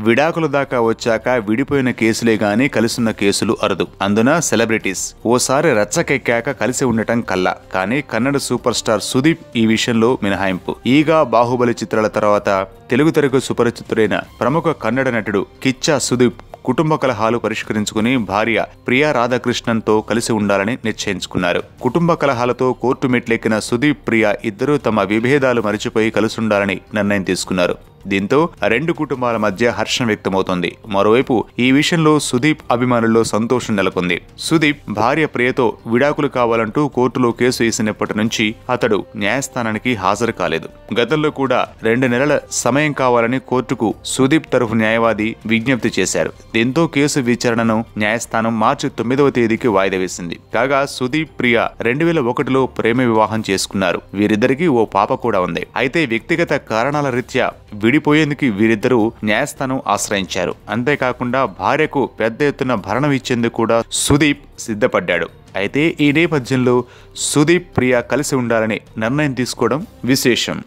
విడాకుల దాకా వచ్చాక విడిపోయిన కేసులే గాని కలిసున్న కేసులు అరుదు. అందున సెలబ్రిటీస్ ఓసారి రచ్చకెక్కాక కలిసి ఉండటం కల్లా. కానీ కన్నడ సూపర్ స్టార్ సుదీప్ ఈ విషయంలో మినహాయింపు. ఈగా, బాహుబలి చిత్రాల తర్వాత తెలుగు తెరకు సుపరిచితుడైన ప్రముఖ కన్నడ నటుడు కిచ్చా సుదీప్ కుటుంబ కలహాలు పరిష్కరించుకుని భార్య ప్రియా రాధాకృష్ణన్తో కలిసి ఉండాలని నిశ్చయించుకున్నారు. కుటుంబ కలహాలతో కోర్టు మెట్లెక్కిన సుదీప్, ప్రియా ఇద్దరూ తమ విభేదాలు మరిచిపోయి కలిసుండాలని నిర్ణయం తీసుకున్నారు. దీంతో రెండు కుటుంబాల మధ్య హర్షం వ్యక్తమవుతోంది. మరోవైపు ఈ విషయంలో సుదీప్ అభిమానుల్లో సంతోషం నెలకొంది. సుదీప్ భార్య ప్రియతో విడాకులు కావాలంటూ కోర్టులో కేసు వేసినప్పటి నుంచి అతడు న్యాయస్థానానికి హాజరు కాలేదు. గతంలో కూడా 2 నెలల సమయం కావాలని కోర్టుకు సుదీప్ తరఫు న్యాయవాది విజ్ఞప్తి చేశారు. దీంతో కేసు విచారణను న్యాయస్థానం మార్చి 9వ తేదీకి వాయిదా వేసింది. కాగా సుదీప్, ప్రియా 2001లో ప్రేమ వివాహం చేసుకున్నారు. వీరిద్దరికీ ఓ పాప కూడా ఉంది. అయితే వ్యక్తిగత కారణాల రీత్యా విడిపోయేందుకు వీరిద్దరూ న్యాయస్థానం ఆశ్రయించారు. అంతేకాకుండా భార్యకు పెద్ద ఎత్తున భరణం ఇచ్చేందుకు కూడా సుదీప్ సిద్ధపడ్డాడు. అయితే ఈ నేపథ్యంలో సుదీప్, ప్రియా కలిసి ఉండాలని నిర్ణయం తీసుకోవడం విశేషం.